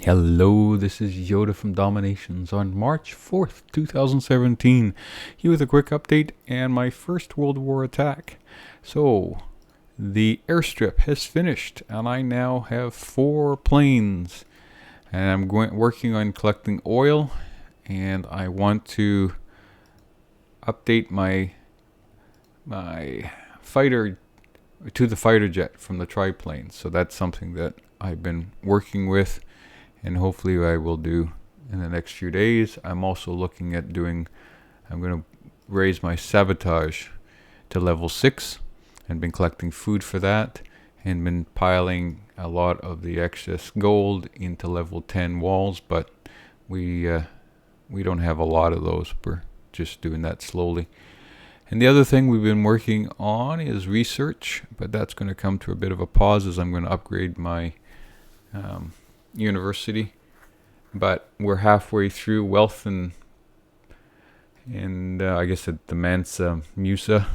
Hello, this is Yoda from DomiNations on March 4th, 2017. Here with a quick update and my first World War attack. So, the airstrip has finished and I now have 4 planes. And I'm working on collecting oil, and I want to update my fighter to the fighter jet from the triplane. So that's something that I've been working with, and hopefully I will do in the next few days. I'm also looking at I'm going to raise my sabotage to level 6, and been collecting food for that, and been piling a lot of the excess gold into level 10 walls, but we don't have a lot of those. We're just doing that slowly. And the other thing we've been working on is research, but that's going to come to a bit of a pause as I'm going to upgrade my university. But we're halfway through wealth and I guess at the Mansa Musa.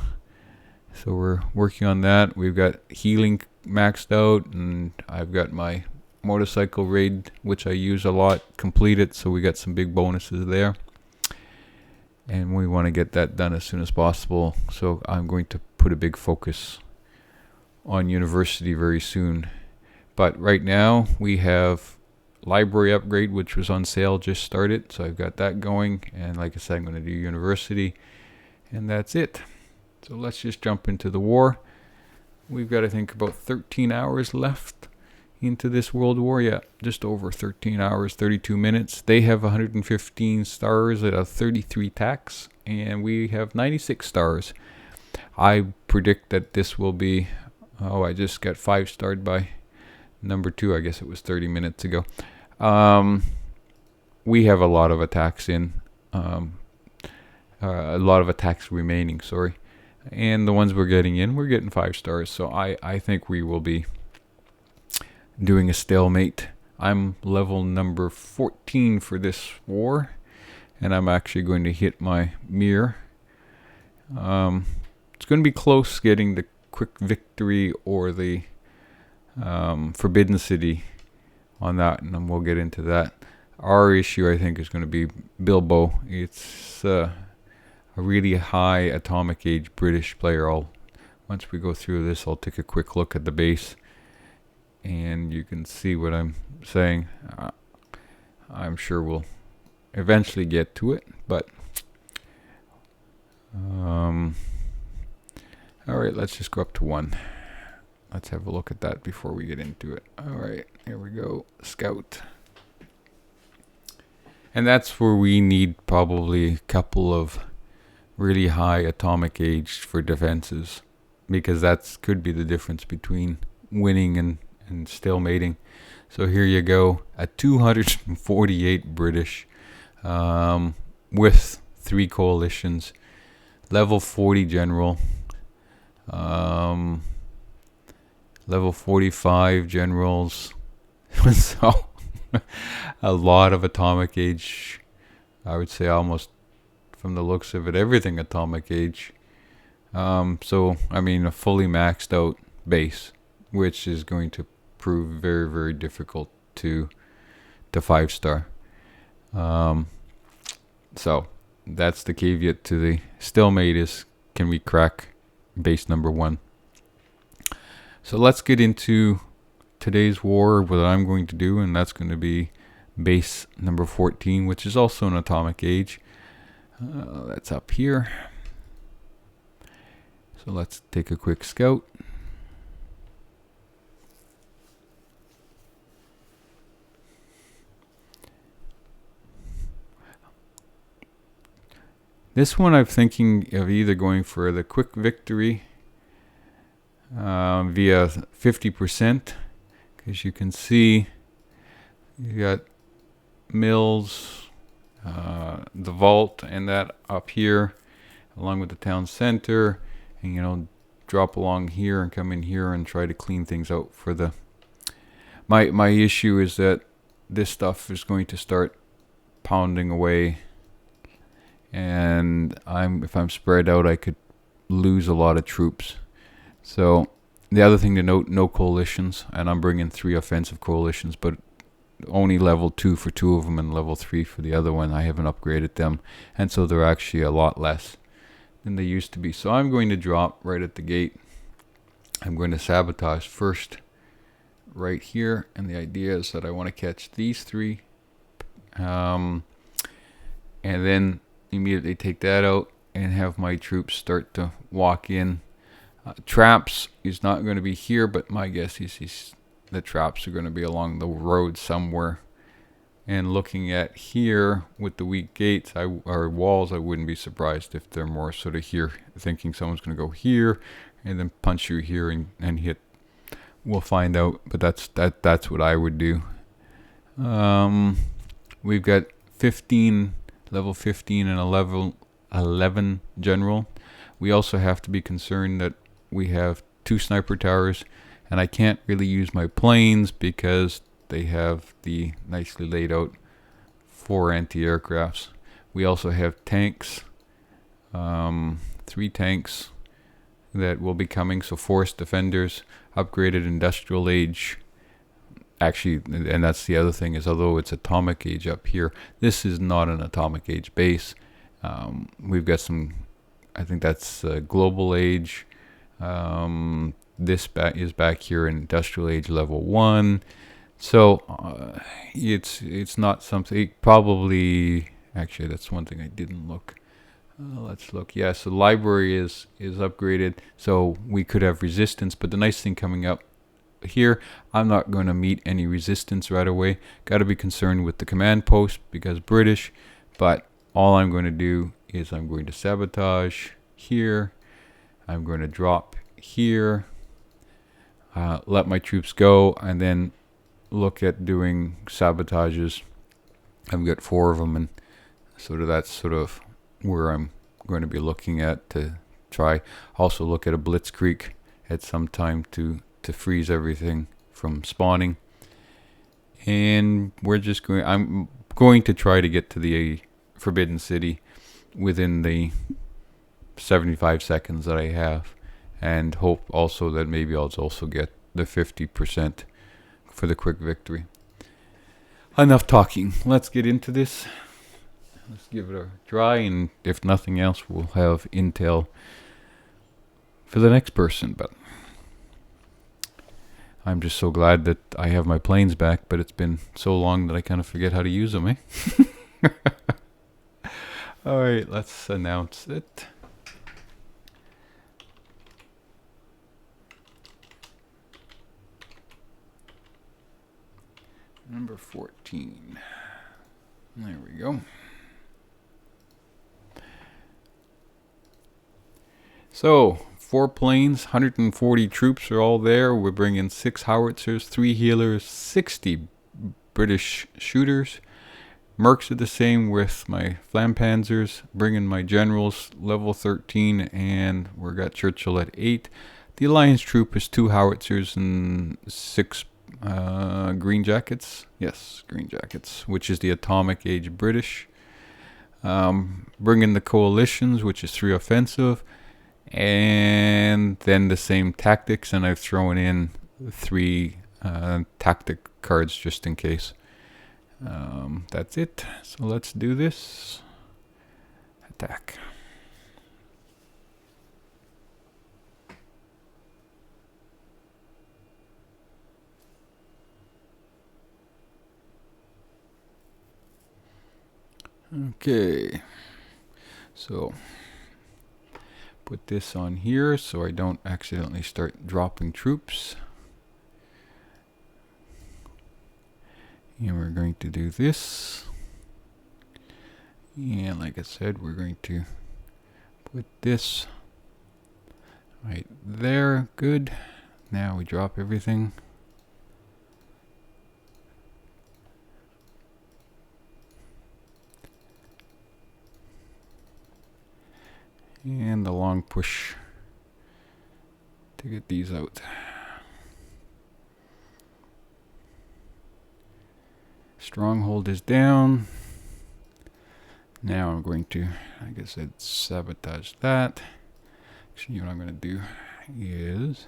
So we're working on that. We've got healing maxed out, and I've got my motorcycle raid, which I use a lot, completed. So we got some big bonuses there. And we want to get that done as soon as possible. So I'm going to put a big focus on university very soon. But right now we have library upgrade, which was on sale, just started. So I've got that going. And like I said, I'm going to do university. And that's it. So let's just jump into the war. We've got, I think, about 13 hours left into this world war. Yeah, just over 13 hours, 32 minutes. They have 115 stars at a 33 tax, and we have 96 stars. I predict that this will be... Oh, I just got 5-starred by number 2. I guess it was 30 minutes ago. We have a lot of attacks in. A lot of attacks remaining, sorry. And the ones we're getting 5 stars. So I think we will be doing a stalemate. I'm level number 14 for this war, and I'm actually going to hit my mirror. It's going to be close getting the quick victory or the forbidden city on that, and then we'll get into that. Our issue, I think, is going to be Bilbo. It's a really high atomic age British player. Once we go through this, I'll take a quick look at the base, and you can see what I'm saying. I'm sure we'll eventually get to it, but all right, let's just go up to 1. Let's have a look at that before we get into it. All right, here we go. Scout. And that's where we need probably a couple of really high atomic age for defenses, because that could be the difference between winning and stalemating. So here you go, a 248 British with 3 coalitions, level 40 general, level 45 generals. So a lot of atomic age. I would say almost, from the looks of it, everything atomic age. So I mean, a fully maxed out base, which is going to prove very, very difficult to 5-star. So that's the caveat to the stalemate, is can we crack base number 1? So let's get into today's war, what I'm going to do, and that's going to be base number 14, which is also an atomic age. That's up here. So let's take a quick scout. This one I'm thinking of either going for the quick victory via 50%, because you can see you got mills, the vault, and that up here along with the town center, and drop along here and come in here and try to clean things out for the... My issue is that this stuff is going to start pounding away, and if I'm spread out, I could lose a lot of troops. So the other thing to note, no coalitions, and I'm bringing 3 offensive coalitions, but only level 2 for 2 of them and level 3 for the other one. I haven't upgraded them, and so they're actually a lot less than they used to be. So I'm going to drop right at the gate. I'm going to sabotage first right here, and the idea is that I want to catch these 3, and then immediately take that out and have my troops start to walk in. Traps is not going to be here, but my guess is the traps are going to be along the road somewhere. And looking at here with the weak gates or walls, I wouldn't be surprised if they're more sort of here, thinking someone's going to go here and then punch you here and hit. We'll find out, but that's what I would do. We've got 15, level 15 and a level 11 general. We also have to be concerned that we have 2 sniper towers, and I can't really use my planes because they have the nicely laid out 4 anti-aircrafts. We also have tanks, 3 tanks that will be coming. So forest defenders, upgraded industrial age. Actually, and that's the other thing, is although it's atomic age up here, this is not an atomic age base. We've got some, I think that's global age. This is back here in industrial age level 1. So it's not something, probably, actually that's one thing I didn't look. Let's look. Yeah, so the library is upgraded, so we could have resistance. But the nice thing coming up here, I'm not going to meet any resistance right away. Got to be concerned with the command post because British. But all I'm going to do is I'm going to sabotage here. I'm going to drop here. Let my troops go, and then look at doing sabotages. I've got 4 of them, and sort of that's sort of where I'm going to be looking at to try. Also look at a blitzkrieg at some time to freeze everything from spawning. And I'm going to try to get to the Forbidden City within the 75 seconds that I have, and hope also that maybe I'll also get the 50% for the quick victory. Enough talking. Let's get into this. Let's give it a try, and if nothing else, we'll have intel for the next person. But I'm just so glad that I have my planes back, but it's been so long that I kind of forget how to use them, eh? All right, let's announce it. Number 14. There we go. So, 4 planes, 140 troops are all there. We're bringing 6 howitzers, 3 healers, 60 British shooters. Mercs are the same with my Flampanzers. Bringing my generals, level 13, and we've got Churchill at 8. The Alliance troop is 2 howitzers and 6 green jackets. Yes, green jackets, which is the atomic age British. Bringing the coalitions, which is 3 offensive. And then the same tactics, and I've thrown in 3 tactic cards just in case. That's it. So let's do this. Attack. Okay. So put this on here so I don't accidentally start dropping troops. And we're going to do this. And like I said, we're going to put this right there. Good. Now we drop everything. And the long push to get these out. Stronghold is down. Now I'm going to, like I said, sabotage that. Actually, what I'm going to do is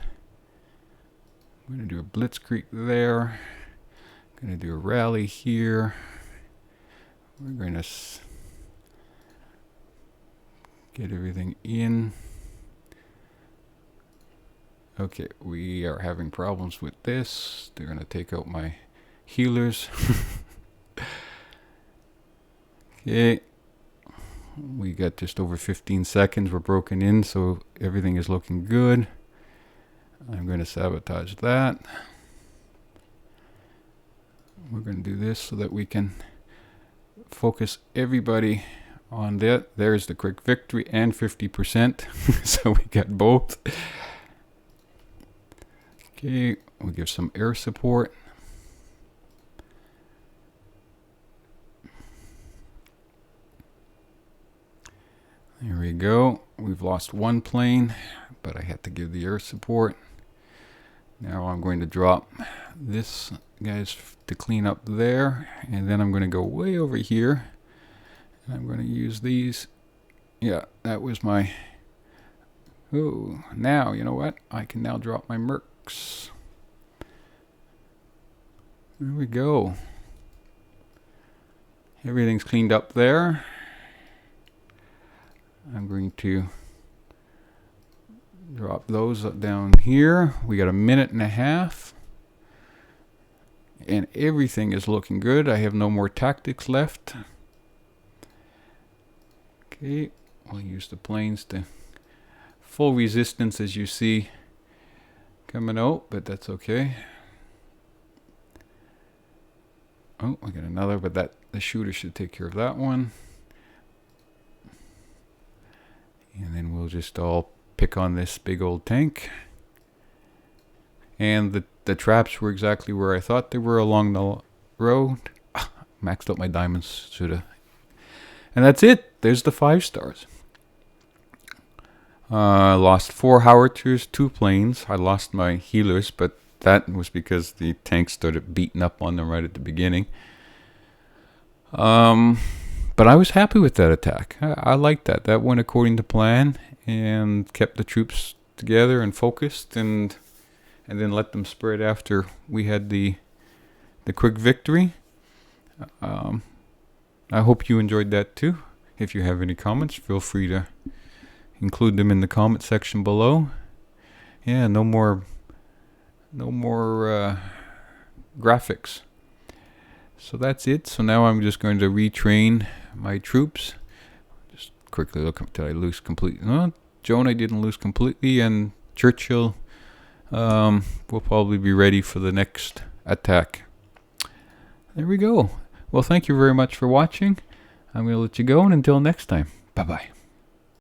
I'm going to do a blitzkrieg there. Gonna do a rally here. We're gonna get everything in. Okay, we are having problems with this. They're gonna take out my healers. Okay, we got just over 15 seconds. We're broken in, so everything is looking good. I'm going to sabotage that. We're going to do this so that we can focus everybody on that. There's the quick victory and 50%. So we got both. Okay, we'll give some air support. There we go. We've lost one plane, but I had to give the air support. Now I'm going to drop this guys to clean up there, and then I'm going to go way over here, and I'm going to use these. Yeah, that was my... Ooh, now, you know what? I can now drop my mercs. There we go. Everything's cleaned up there. I'm going to drop those down here. We got a minute and a half. And everything is looking good. I have no more tactics left. Okay, we'll use the planes to full resistance, as you see coming out, but that's okay. Oh, I got another, but the shooter should take care of that one. And then we'll just all pick on this big old tank. And the traps were exactly where I thought they were along the road. Maxed out my diamonds. Shoulda. And that's it. There's the 5 stars. Lost 4 howitzers, 2 planes. I lost my healers, but that was because the tank started beating up on them right at the beginning. But I was happy with that attack. I liked that. That went according to plan and kept the troops together and focused, and then let them spread after we had the quick victory. I hope you enjoyed that too. If you have any comments, feel free to include them in the comment section below. Yeah, no more graphics. So that's it. So now I'm just going to retrain my troops. Just quickly look up. Did I lose completely? No, Joan I didn't lose completely, and Churchill will probably be ready for the next attack. There we go. Well, thank you very much for watching. I'm going to let you go, and until next time, bye-bye.